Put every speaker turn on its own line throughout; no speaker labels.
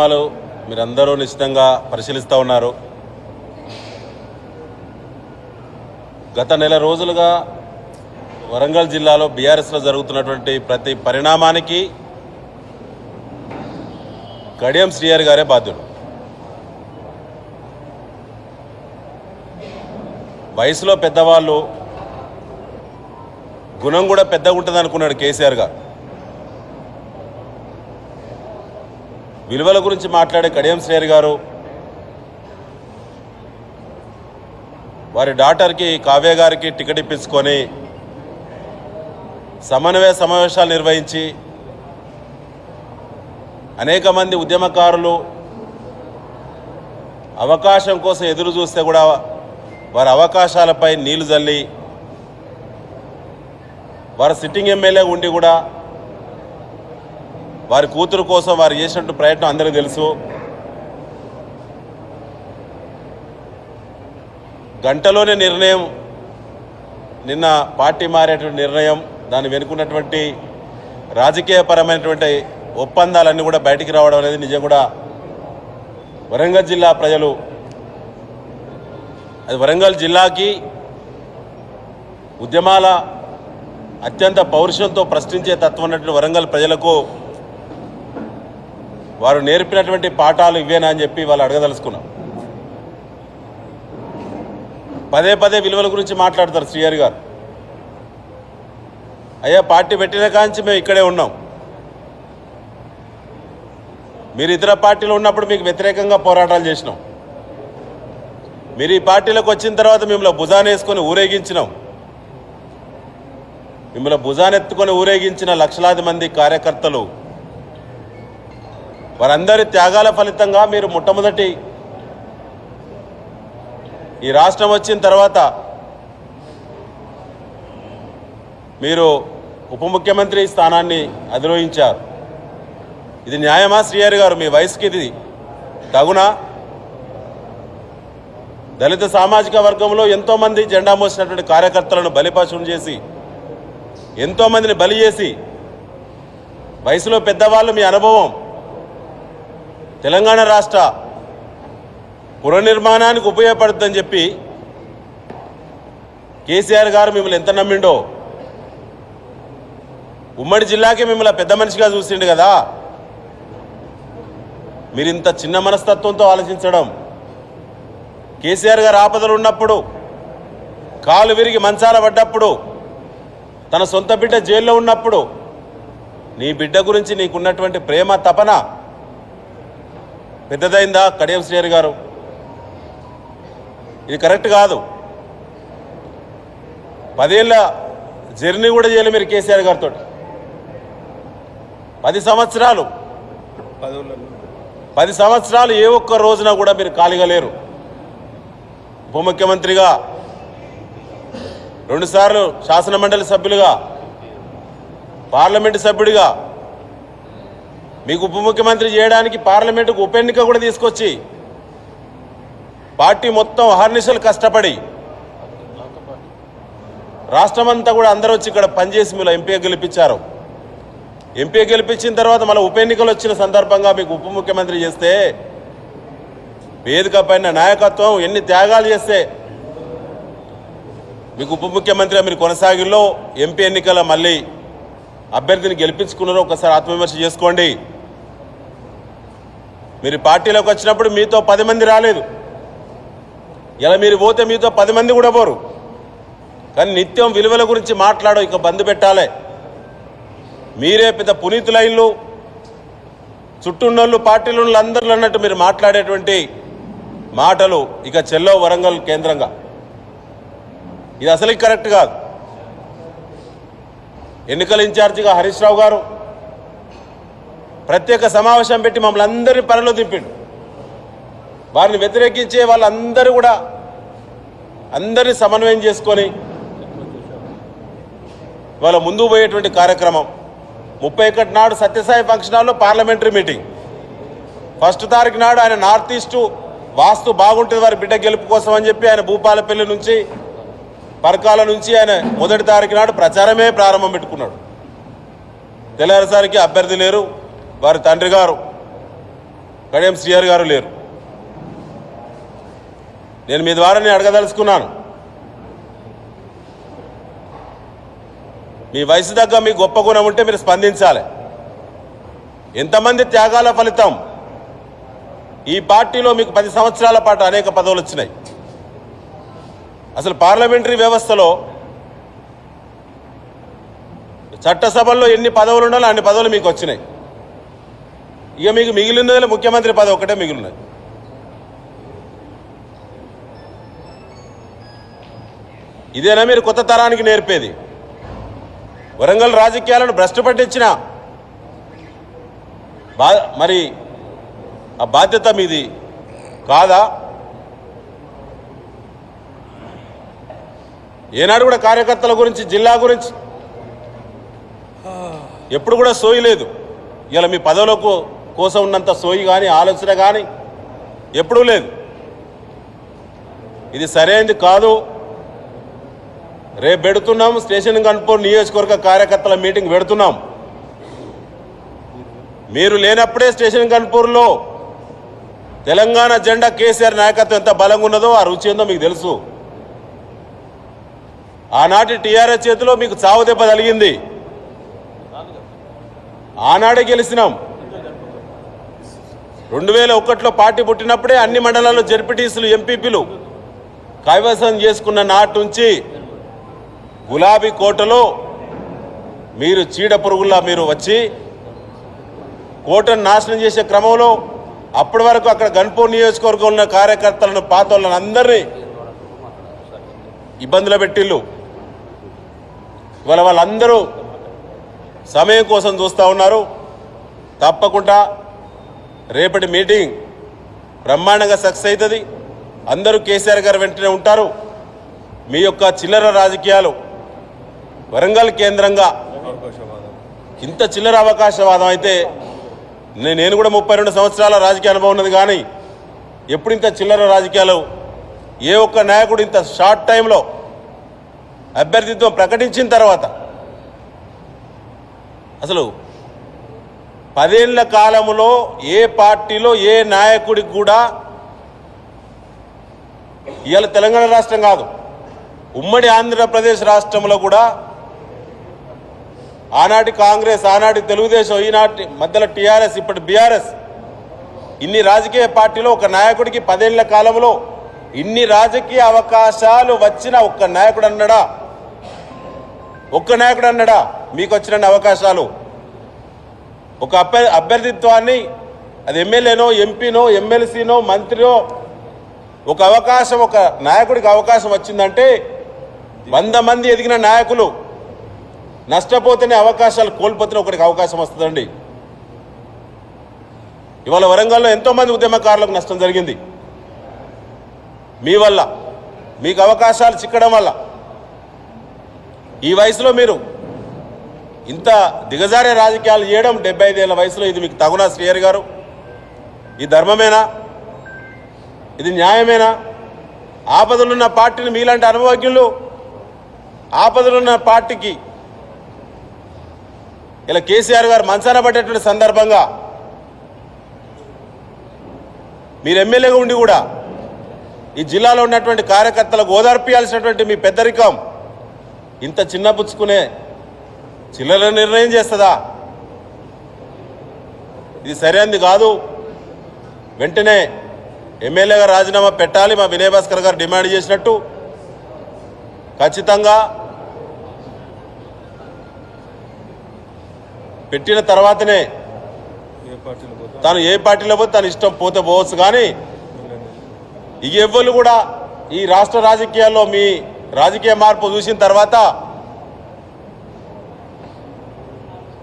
మీరందరూ నిశ్చితంగా పరిశీలిస్తూ ఉన్నారు. గత నెల రోజులుగా వరంగల్ జిల్లాలో బీఆర్ఎస్లో జరుగుతున్నటువంటి ప్రతి పరిణామానికి కడియం శ్రీహరి గారే బాధ్యుడు. వయసులో పెద్దవాళ్ళు, గుణం కూడా పెద్దగా ఉంటుంది అనుకున్నాడు కేసీఆర్ గారు. విలువల గురించి మాట్లాడే కడియం శ్రీహరి గారు వారి డాటర్కి కావ్య గారికి టికెట్ ఇప్పించుకొని సమన్వయ సమావేశాలు నిర్వహించి అనేక మంది ఉద్యమకారులు అవకాశం కోసం ఎదురు చూస్తే కూడా వారి అవకాశాలపై నీళ్లు జల్లి వారు సిట్టింగ్ ఎమ్మెల్యే ఉండి కూడా వారి కూతురు కోసం వారు చేసినట్టు ప్రయత్నం అందరికీ తెలుసు. గంటలోనే నిర్ణయం, నిన్న పార్టీ మారేటువంటి నిర్ణయం, దాన్ని వెనుకున్నటువంటి రాజకీయపరమైనటువంటి ఒప్పందాలన్నీ కూడా బయటికి రావడం అనేది నిజం కూడా వరంగల్ జిల్లా ప్రజలు, అది వరంగల్ జిల్లాకి ఉద్యమాల అత్యంత పౌరుషంతో ప్రశ్నించే తత్వం ఉన్నటువంటి వరంగల్ ప్రజలకు వారు నేర్పినటువంటి పాఠాలు ఇవేనా అని చెప్పి వాళ్ళు అడగదలుచుకున్నాం. పదే పదే విలువల గురించి మాట్లాడతారు శ్రీహరి గారు. అయ్యా, పార్టీ పెట్టిన కాంచి మేము ఇక్కడే ఉన్నాం. మీరు ఇతర పార్టీలో ఉన్నప్పుడు మీకు వ్యతిరేకంగా పోరాటాలు చేసినాం. మీరు ఈ పార్టీలోకి వచ్చిన తర్వాత మిమ్మల్ని భుజానేసుకొని ఊరేగించినాం. మిమ్మల్ని భుజానెత్తుకొని ఊరేగించిన లక్షలాది మంది కార్యకర్తలు, వారందరి త్యాగాల ఫలితంగా మీరు మొట్టమొదటి ఈ రాష్ట్రం వచ్చిన తర్వాత మీరు ఉప ముఖ్యమంత్రి స్థానాన్ని అధిరోహించారు. ఇది న్యాయమా శ్రీహరి గారు? మీ వయసుకి ఇది తగునా? దళిత సామాజిక వర్గంలో ఎంతోమంది జెండా మోసినటువంటి కార్యకర్తలను బలిపశువులు చేసి, ఎంతోమందిని బలి చేసి, వయసులో పెద్దవాళ్ళు మీ అనుభవం తెలంగాణ రాష్ట్ర పునర్నిర్మాణానికి ఉపయోగపడుతుందని చెప్పి కేసీఆర్ గారు మిమ్మల్ని ఎంత నమ్మిండో, ఉమ్మడి జిల్లాకి మిమ్మల్ని పెద్ద మనిషిగా చూసిండు కదా. మీరు ఇంత చిన్న మనస్తత్వంతో ఆలోచించడం, కేసీఆర్ గారు ఆపదలు ఉన్నప్పుడు, కాలు విరిగి మంచాల పడ్డప్పుడు, తన సొంత బిడ్డ జైల్లో ఉన్నప్పుడు నీ బిడ్డ గురించి నీకున్నటువంటి ప్రేమ తపన పెద్దదైందా కడియం శ్రీహరి గారు? ఇది కరెక్ట్ కాదు. 10 ఏళ్ళ జర్నీ కూడా చేయలేదు మీరు కేసీఆర్ గారితో. 10 సంవత్సరాలు ఏ ఒక్క రోజున కూడా మీరు ఖాళీగా లేరు. ఉప ముఖ్యమంత్రిగా, 2 సార్లు శాసనమండలి సభ్యులుగా, పార్లమెంటు సభ్యుడిగా, మీకు ఉప ముఖ్యమంత్రి చేయడానికి పార్లమెంటుకు ఉప ఎన్నిక కూడా తీసుకొచ్చి పార్టీ మొత్తం అహర్నిశలు కష్టపడి రాష్ట్రమంతా కూడా అందరూ వచ్చి ఇక్కడ పనిచేసి మీరు ఎంపీ గెలిపించారు. ఎంపీ గెలిపించిన తర్వాత మళ్ళీ ఉప ఎన్నికలు వచ్చిన సందర్భంగా మీకు ఉప ముఖ్యమంత్రి చేస్తే, వేదిక పైన నాయకత్వం ఎన్ని త్యాగాలు చేస్తే మీకు ఉప ముఖ్యమంత్రిగా మీరు కొనసాగిల్లో, ఎంపీ ఎన్నికల మళ్ళీ అభ్యర్థిని గెలిపించుకున్నారో ఒకసారి ఆత్మవిమర్శ చేసుకోండి. మీరు పార్టీలోకి వచ్చినప్పుడు మీతో 10 మంది రాలేదు. ఇలా మీరు పోతే మీతో 10 మంది కూడా పోరు. కానీ నిత్యం విలువల గురించి మాట్లాడో ఇక బంద్ పెట్టాలి. మీరే పెద్ద పునీతులైన్లు, చుట్టూన్నోళ్ళు పార్టీలు అందరూ అన్నట్టు మీరు మాట్లాడేటువంటి మాటలు ఇక చెల్లో వరంగల్ కేంద్రంగా. ఇది అసలు కరెక్ట్ కాదు. ఎన్నికల ఇన్ఛార్జిగా హరీష్ రావు గారు ప్రత్యేక సమావేశం పెట్టి మమ్మల్ని అందరినీ పనిలో దింపిండు. వారిని వ్యతిరేకించే వాళ్ళందరూ కూడా అందరినీ సమన్వయం చేసుకొని వాళ్ళ ముందుకు పోయేటువంటి కార్యక్రమం. 31 నాడు సత్యసాయి ఫంక్షన్ హాల్లో పార్లమెంటరీ మీటింగ్. 1 తారీఖు నాడు ఆయన నార్త్ ఈస్టు వాస్తు బాగుంటుంది వారి బిడ్డ గెలుపు కోసం అని చెప్పి ఆయన భూపాలపల్లి నుంచి, పరకాల నుంచి ఆయన 1 తారీఖు నాడు ప్రచారమే ప్రారంభం పెట్టుకున్నాడు. తెల్లారిసరికి అభ్యర్థి లేరు, వారి తండ్రి గారు కడియం శ్రీహరి గారు లేరు. నేను మీ ద్వారా నేను అడగదలుచుకున్నాను, మీ వయసు తగ్గ మీ గొప్ప గుణం ఉంటే మీరు స్పందించాలి. ఎంతమంది త్యాగాల ఫలితం ఈ పార్టీలో మీకు 10 సంవత్సరాల పాటు అనేక పదవులు వచ్చినాయి. అసలు పార్లమెంటరీ వ్యవస్థలో చట్టసభల్లో ఎన్ని పదవులు ఉండాలో అన్ని పదవులు మీకు వచ్చినాయి. ఇక మీకు మిగిలినది ముఖ్యమంత్రి పదవి ఒకటే మిగిలినది. ఇదేనా మీరు కొత్త తరానికి నేర్పేది? వరంగల్ రాజకీయాలను భ్రష్టు పట్టించిన మరి ఆ బాధ్యత మీది కాదా? ఏనాడు కూడా కార్యకర్తల గురించి, జిల్లా గురించి ఎప్పుడు కూడా సోయి లేదు. ఇలా మీ పదవుల కోసం ఉన్నంత సోయి కానీ ఆలోచన కానీ ఎప్పుడూ లేదు. ఇది సరైనది కాదు. రేపు పెడుతున్నాం స్టేషన్ గన్పూర్ నియోజకవర్గ కార్యకర్తల మీటింగ్ పెడుతున్నాం. మీరు లేనప్పుడే స్టేషన్ గన్పూర్లో తెలంగాణ జెండా కేసీఆర్ నాయకత్వం ఎంత బలంగా ఉన్నదో, ఆ రుచి ఏందో మీకు తెలుసు. ఆనాటి టీఆర్ఎస్ చేతిలో మీకు చావు దెబ్బ తగిలింది. ఆనాడే గెలిచినాం. 2001లో పార్టీ పుట్టినప్పుడే అన్ని మండలాల్లో జడ్పీటీసీలు, ఎంపీపీలు కైవసం చేసుకున్న నాటి నుంచి గులాబీ కోటలో మీరు చీడ పురుగుల్లా మీరు వచ్చి కోటను నాశనం చేసే క్రమంలో అప్పటి వరకు అక్కడ గన్పూర్ నియోజకవర్గంలో ఉన్న కార్యకర్తలను, పాత వాళ్ళని అందరినీ ఇబ్బందులు పెట్టిళ్ళు. ఇవాళ వాళ్ళందరూ సమయం కోసం చూస్తూ ఉన్నారు. తప్పకుండా రేపటి మీటింగ్ బ్రహ్మాండంగా సక్సెస్ అవుతుంది. అందరూ కేసీఆర్ గారు వెంటనే ఉంటారు. మీ యొక్క చిల్లర రాజకీయాలు వరంగల్ కేంద్రంగా ఇంత చిల్లర అవకాశవాదం అయితే నేను కూడా 32 సంవత్సరాల రాజకీయ అనుభవం ఉన్నది, కానీ ఎప్పుడు ఇంత చిల్లర రాజకీయాలు ఏ ఒక్క నాయకుడు ఇంత షార్ట్ టైంలో అభ్యర్థిత్వం ప్రకటించిన తర్వాత అసలు 10 ఏళ్ల కాలంలో ఏ పార్టీలో ఏ నాయకుడికి కూడా, ఇవాళ తెలంగాణ రాష్ట్రం కాదు, ఉమ్మడి ఆంధ్రప్రదేశ్ రాష్ట్రంలో కూడా ఆనాటి కాంగ్రెస్, ఆనాటి తెలుగుదేశం, ఈనాటి మధ్యలో టీఆర్ఎస్, ఇప్పుడు బీఆర్ఎస్, ఇన్ని రాజకీయ పార్టీలో ఒక నాయకుడికి 10 ఏళ్ల కాలంలో ఇన్ని రాజకీయ అవకాశాలు వచ్చిన ఒక్క నాయకుడు అన్నాడా? ఒక్క నాయకుడు అన్నాడా మీకు వచ్చిన అవకాశాలు? ఒక అభ్యర్థిత్వాన్ని, అది ఎమ్మెల్యేనో, ఎంపీనో, ఎమ్మెల్సీనో, మంత్రినో, ఒక అవకాశం, ఒక నాయకుడికి అవకాశం వచ్చిందంటే 100 మంది ఎదిగిన నాయకులు నష్టపోతేనే అవకాశాలు కోల్పోతేనే ఒకరికి అవకాశం వస్తుందండి. ఇవాళ వరంగల్లో ఎంతోమంది ఉద్యమకారులకు నష్టం జరిగింది మీ వల్ల, మీకు అవకాశాలు చిక్కడం వల్ల. ఈ వయసులో మీరు ఇంత దిగజారే రాజకీయాలు చేయడం, 75 ఏళ్ల వయసులో, ఇది మీకు తగునా శ్రీహరి గారు? ఈ ధర్మమేనా? ఇది న్యాయమేనా? ఆపదలున్న పార్టీని మీలాంటి అనుభవజ్ఞులు, ఆపదలున్న పార్టీకి ఇలా కేసీఆర్ గారు మంచాన పడ్డటువంటి సందర్భంగా మీరు ఎమ్మెల్యేగా ఉండి కూడా ఈ జిల్లాలో ఉన్నటువంటి కార్యకర్తలకు ఓదార్పియాల్సినటువంటి మీ పెద్దరికం ఇంత చిన్నపుచ్చుకునే చిల్లర నిర్ణయం చేస్తుందా? ఇది సరైనది కాదు. వెంటనే ఎమ్మెల్యేగా రాజీనామా పెట్టాలి. మా వినయ్ భాస్కర్ గారు డిమాండ్ చేసినట్టు ఖచ్చితంగా పెట్టిన తర్వాతనే తాను ఏ పార్టీలో పోతే తన ఇష్టం పోతే పోవచ్చు. కానీ ఇక ఎవ్వరు కూడా ఈ రాష్ట్ర రాజకీయాల్లో మీ రాజకీయ మార్పు చూసిన తర్వాత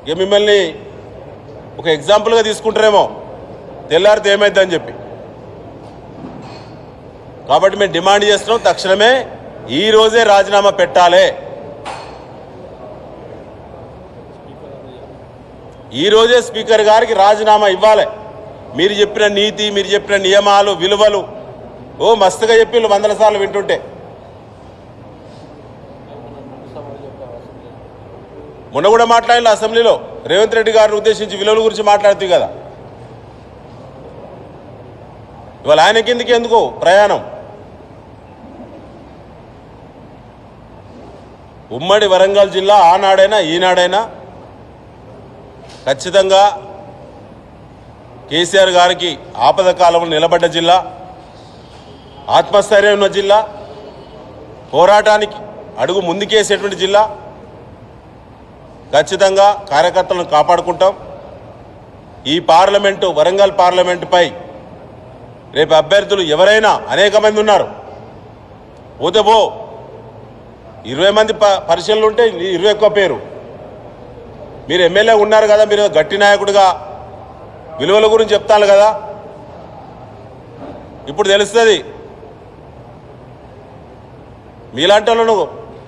ఇక మిమ్మల్ని ఒక ఎగ్జాంపుల్గా తీసుకుంటారేమో, తెల్లారితే ఏమైందని చెప్పి. కాబట్టి మేము డిమాండ్ చేస్తున్నాం, తక్షణమే ఈ రోజే రాజీనామా పెట్టాలి. ఈ రోజే స్పీకర్ గారికి రాజీనామా ఇవ్వాలి. మీరు చెప్పిన నీతి, మీరు చెప్పిన నియమాలు, విలువలు మస్తుగా చెప్పి 100 సార్లు వింటుంటే. మొన్న కూడా మాట్లాడిన అసెంబ్లీలో రేవంత్ రెడ్డి గారిని ఉద్దేశించి విలువల గురించి మాట్లాడుతూ కదా. ఇవాళ ఆయన కిందికి ఎందుకు ప్రయాణం? ఉమ్మడి వరంగల్ జిల్లా ఆనాడైనా ఈనాడైనా ఖచ్చితంగా కేసీఆర్ గారికి ఆపద కాలంలో నిలబడ్డ జిల్లా, ఆత్మస్థైర్యం ఉన్న జిల్లా, పోరాటానికి అడుగు ముందుకేసేటువంటి జిల్లా. ఖచ్చితంగా కార్యకర్తలను కాపాడుకుంటాం. ఈ పార్లమెంటు, వరంగల్ పార్లమెంటుపై రేపు అభ్యర్థులు ఎవరైనా అనేక మంది ఉన్నారు. పోతే పో 20 మంది పరిశీలనలు ఉంటే 21 పేరు. మీరు ఎమ్మెల్యే ఉన్నారు కదా, మీరు గట్టి నాయకుడిగా విలువల గురించి చెప్తాను కదా, ఇప్పుడు తెలుస్తుంది. మీలాంటి వాళ్ళను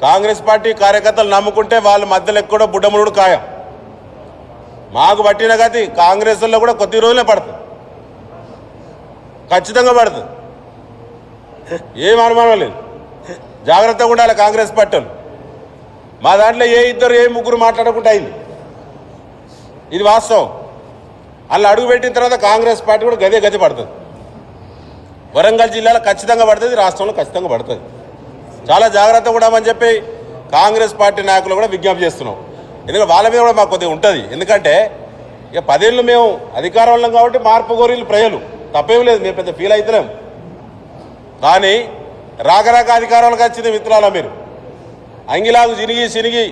కాంగ్రెస్ పార్టీ కార్యకర్తలు నమ్ముకుంటే వాళ్ళ మధ్యలో ఎక్కడో బుడ్డముడు ఖాయం. మాకు పట్టిన గతి కాంగ్రెస్లో కూడా కొద్ది రోజులే పడుతుంది, ఖచ్చితంగా పడుతుంది. ఏం అనుమానం లేదు. జాగ్రత్తగా ఉండాలి కాంగ్రెస్ పార్టీలు. మా దాంట్లో ఏ ఇద్దరు ఏ ముగ్గురు మాట్లాడకుండా అయింది, ఇది వాస్తవం. అలా అడుగు పెట్టిన తర్వాత కాంగ్రెస్ పార్టీ కూడా గది పడుతుంది. వరంగల్ జిల్లాలో ఖచ్చితంగా పడుతుంది, రాష్ట్రంలో ఖచ్చితంగా పడుతుంది. చాలా జాగ్రత్తగా ఉండమని చెప్పి కాంగ్రెస్ పార్టీ నాయకులు కూడా విజ్ఞప్తి చేస్తున్నాం. ఎందుకంటే వాళ్ళ మీద కూడా మాకు కొద్దిగా ఉంటుంది. ఎందుకంటే ఇక 10 ఏళ్ళు మేము అధికారంలో కాబట్టి మార్పు కోరిలు ప్రజలు, తప్పేం లేదు, మేము పెద్ద ఫీల్ అవుతలేం. కానీ రాక అధికారంలోకి వచ్చింది మిత్రులారా, మీరు అంగిలాగు చినిగి